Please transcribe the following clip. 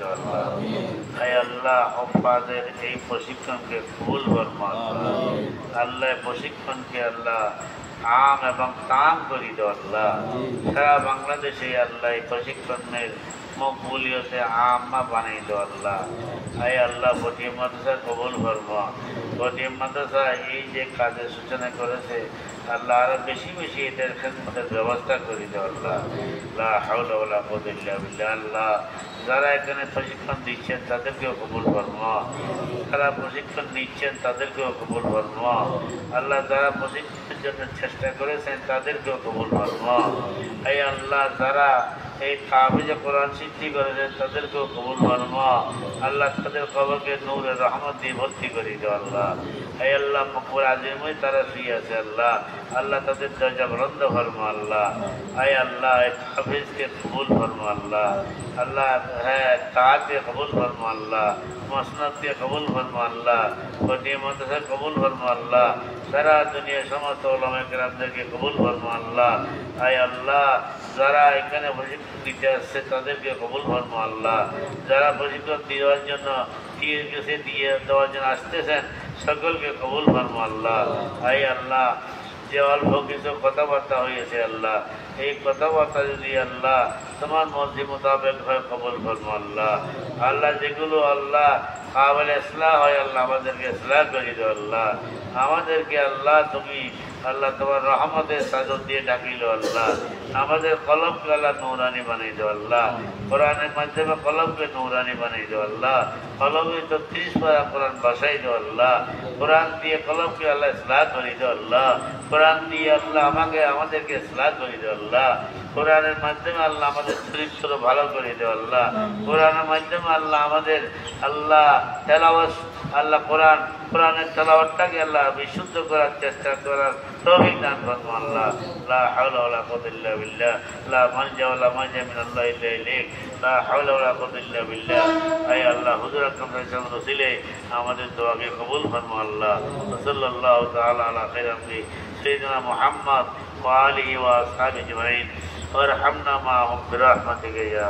দাও আল্লাহ। হে আল্লাহ হফাজের এই প্রশিক্ষণকে কবুল ফরমা আল্লাহ। প্রশিক্ষণকে আল্লাহ আম এবং তাম করি দাও আল্লাহ। সারা বাংলাদেশে আল্লাহ এই প্রশিক্ষণের মকবুলিয়তে আম্মা বানাই দাও আল্লাহ। হে আল্লাহ বটিয়া মাদ্রাসা কবুল ফরমা। বটিয়া মাদ্রাসা এই যে কাজের সূচনা করেছে আল্লাহ আরো বেশি বেশি এদের খেদমতের ব্যবস্থা করে দাও আল্লাহ। লা হাওলা ওয়ালা কুওয়াতা ইল্লা বিল্লাহ। আল্লাহ যারা এখানে প্রশিক্ষণ দিচ্ছেন তাদেরকেও কবুল ফরমা। যারা প্রশিক্ষণ নিচ্ছেন তাদেরকেও কবুল ফরমা। আল্লাহ যারা প্রশিক্ষণের জন্য চেষ্টা করেছেন তাদেরকেও কবুল ফরমা। এই আল্লাহ যারা এই কাফিজে কোরআন সিদ্ধি করেছেন তাদেরকেও কবুল ফরমা। আল্লাহ তাদের কবরকে নূরের রহমত দিয়ে ভর্তি করে দাও আল্লাহ। এই আল্লাহ মকবুল আজিমই তারা শুয়ে আছে আল্লাহ। আল্লাহ তাদের দরজা বন্ধ ফরমা আল্লাহ। এই আল্লাহ এই কাফিজকে কবুল ফরমা আল্লাহ। আল্লাহ হ্যাঁ তাকে কবুল ফরমা আল্লাহ। মসনদকে কবুল ফরমা আল্লাহ। বটিয়া মাদ্রাসা কবুল ফরমা আল্লাহ। সারা দুনিয়ার সমস্ত উলামায়ে কেরামদেরকে কবুল ফরমা আল্লাহ। এই আল্লাহ যারা এখানে প্রশিক্ষণ দিতে আসছে তাদেরকে কবুল ফরমা আল্লাহ। যারা প্রশিক্ষণ দেওয়ার জন্য দিয়ে দেওয়ার জন্য আসতেছেন সকলকে কবুল ফরমা আল্লাহ। এই আল্লাহ যে অল্প কিছু কথাবার্তা হয়েছে আল্লাহ এই কথাবার্তা যদি আল্লাহ তোমার মর্জি মোতাবেক হয় কবুল ফরমা আল্লাহ। আল্লাহ যেগুলো আল্লাহ কাবিল ইসলাহ হয় আল্লাহ আমাদেরকে ইসলাহ করে দাও আল্লাহ। আমাদেরকে আল্লাহ তুমি আল্লাহ তোমার রহমতের চাদর দিয়ে ঢাকিল আল্লাহ। আমাদের কলমকে আল্লাহ নূরানি বানিয়ে দাও আল্লাহ। কোরআনের মাধ্যমে কলমকে নূরানি বানিয়ে দাও আল্লাহ। কলমে তো 30 পারা কোরআন বাসাই দাও আল্লাহ। কোরআন দিয়ে কলমকে আল্লাহ ইসলাহ করে দাও আল্লাহ। কোরআন দিয়ে আল্লাহ আমাদেরকে ইসলাহ করে দাও আল্লাহ। কোরআনের মাধ্যমে আল্লাহ আমাদের চরিত্র ভালো করে দাও আল্লাহ। কোরআনের মাধ্যমে আল্লাহ আমাদের আল্লাহ তেলাওয়াত আল্লাহ কোরআনের তেলাওয়াতটাকে আল্লাহ বিশুদ্ধ করার চেষ্টা করার তৌফিক দান ফরমা আল্লাহ। লা হাওলা ওয়ালা কুওয়াতা ইল্লা বিল্লাহ। লা মালজা ওয়ালা মালজা মিনাল্লাহি ইল্লা ইলাইক। লা হাওলা ওয়ালা কুওয়াতা ইল্লা বিল্লাহ। আয় আল্লাহ হুজুর আকরাম সাল্লাল্লাহু আলাইহি ওয়াসাল্লাম আমাদের দোয়াকে কবুল ফরমা আল্লাহ। সাল্লাল্লাহু তাআলা আলা খায়রি সাইয়্যিদিনা মুহাম্মদ ওয়া আলিহি ওয়া আসহাবিহি আজমাইন ওয়ারহামনা মা'হুম বিরহমাতিকা ইয়া